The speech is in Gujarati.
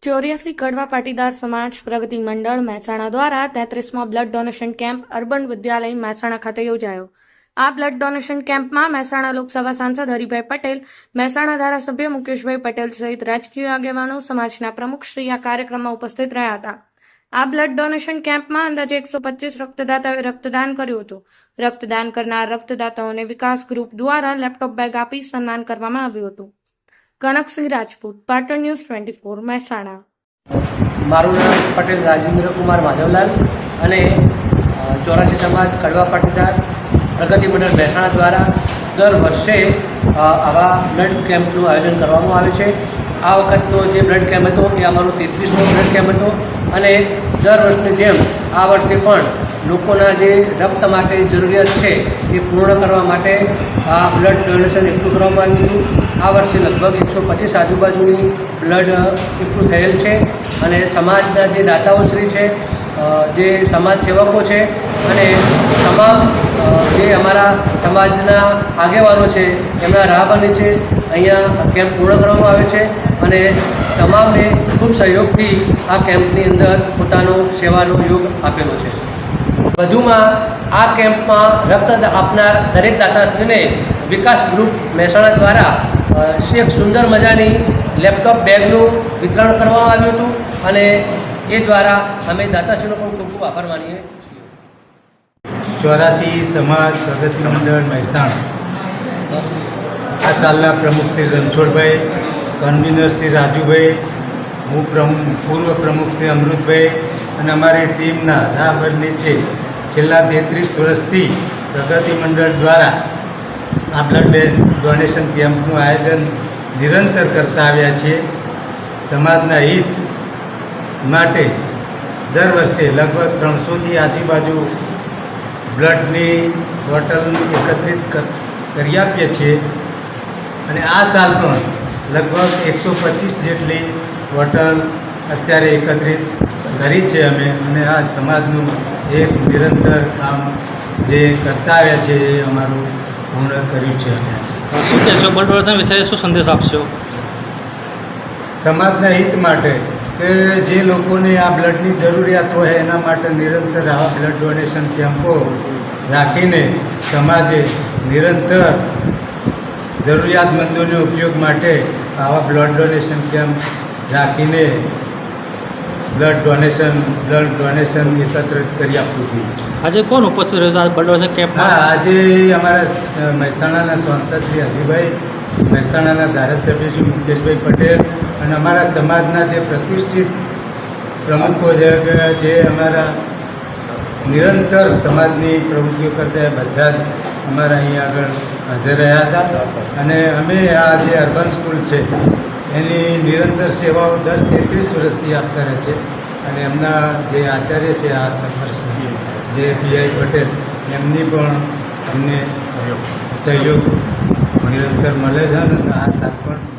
ચોર્યાસી કડવા પાટીદાર સમાજ પ્રગતિ મંડળ મહેસાણા દ્વારા 33મા બ્લડ ડોનેશન કેમ્પ અર્બન વિદ્યાલય મહેસાણા ખાતે યોજાયો। આ બ્લડ ડોનેશન કેમ્પમાં મહેસાણા લોકસભા સાંસદ હરિભાઈ પટેલ, મહેસાણા ધારાસભ્ય મુકેશભાઈ પટેલ સહિત રાજકીય આગેવાનો, સમાજના પ્રમુખશ્રી આ કાર્યક્રમમાં ઉપસ્થિત રહ્યા હતા। આ બ્લડ ડોનેશન કેમ્પમાં અંદાજે 125 રક્તદાતાઓએ રક્તદાન કર્યું હતું। રક્તદાન કરનાર રક્તદાતાઓને વિકાસ ગ્રુપ દ્વારા લેપટોપ બેગ આપી સન્માન કરવામાં આવ્યું હતું। કનકસિંહ રાજપૂત, પાટણ ન્યૂઝ 24, મહેસાણા। મારું નામ પટેલ રાજેન્દ્ર કુમાર માધવલાલ અને 84 સમાજ કડવા પાટીદાર પ્રગતિ મંડળ મહેસાણા દ્વારા દર વર્ષે આવા બ્લડ કેમ્પનું આયોજન કરવામાં આવે છે। આ વખતનો જે બ્લડ કેમ્પ હતો એ અમારો 33મો બ્લડ કેમ્પ હતો અને દર વર્ષની જેમ આ વર્ષે પણ લોકોના જે રક્ત માટે જરૂરિયાત છે એ પૂર્ણ કરવા માટે આ બ્લડ ડોનેશન એકઠું કરવામાં આવ્યું હતું। આ વર્ષે લગભગ 125 આજુબાજુની બ્લડ એકઠું થયેલ છે અને સમાજના જે દાતાઓશ્રી છે, જે સમાજ સેવકો છે અને તમામ જે અમારા સમાજના આગેવાનો છે એમના રાહબરની છે અહીંયા કેમ્પ પૂર્ણ કરવામાં આવે છે અને તમામને ખૂબ સહયોગથી આ કેમ્પની અંદર પોતાનો સેવાનો યોગ આપેલો છે। વધુમાં આ કેમ્પમાં રક્ત આપનાર દરેક દાતાશ્રીને વિકાસ ગ્રુપ મહેસાણા દ્વારા એક સુંદર મજાની લેપટોપ બેગનું વિતરણ કરવામાં આવ્યું હતું અને એ દ્વારા અમે દાતાશ્રીનો પણ ખૂબ ખૂબ આભાર માનીએ છીએ। 84 સમાજ પ્રગતિ મંડળ મહેસાણા આ સાલના પ્રમુખ શ્રી રણછોડભાઈ, કન્વીનર શ્રી રાજુભાઈ, હું પૂર્વ પ્રમુખ શ્રી અમૃતભાઈ અને અમારી ટીમના રાહબરની છે છેલ્લા 33 વર્ષથી પ્રગતિ મંડળ દ્વારા આ બ્લડ ડોનેશન કેમ્પનું આયોજન નિરંતર કરતા આવ્યા છીએ। સમાજના હિત માટે દર વર્ષે લગભગ 300થી આજુબાજુ બ્લડની બોટલ એકત્રિત કરી આપીએ છીએ અને આ સાલ પણ લગભગ 125 જેટલી બોટલ અત્યારે એકત્રિત કરી છે અમે અને આ સમાજનું એક નિરંતર કામ જે કરતા આવ્યા છે એ અમારું પૂર્ણ કર્યું છે। અમે શું કહેશો બ્લડ ડોનેશન વિશે શું સંદેશ આપશો? સમાજના હિત માટે કે જે લોકોને આ બ્લડની જરૂરિયાત હોય એના માટે નિરંતર આવા બ્લડ ડોનેશન કેમ્પો રાખીને સમાજે નિરંતર જરૂરિયાતમંદોને ઉપયોગ માટે આવા બ્લડ ડોનેશન કેમ્પ રાખીને બ્લડ ડોનેશન એકત્રિત કરી આપવું જોઈએ। આજે કોણ ઉપસ્થિત રહ્યું બ્લડ ડોનેશન કેમ્પ? હા, આજે અમારા મહેસાણાના સાંસદ શ્રી હરિભાઈ, મહેસાણાના ધારાસભ્ય શ્રી મુકેશભાઈ પટેલ અને અમારા સમાજના જે પ્રતિષ્ઠિત પ્રમુખો છે જે અમારા નિરંતર સમાજની પ્રવૃત્તિઓ કરતા બધા જ અમારા અહીંયા આગળ હાજર રહ્યા હતા અને અમે આ જે અર્બન સ્કૂલ છે એની નિરંતર સેવાઓ દર 33 વર્ષથી આપતા રહે છે અને એમના જે આચાર્ય છે આ સફર જે પીઆઈ પટેલ એમની પણ અમને સહયોગ નિરંતર મળે છે અને આ સાથ પણ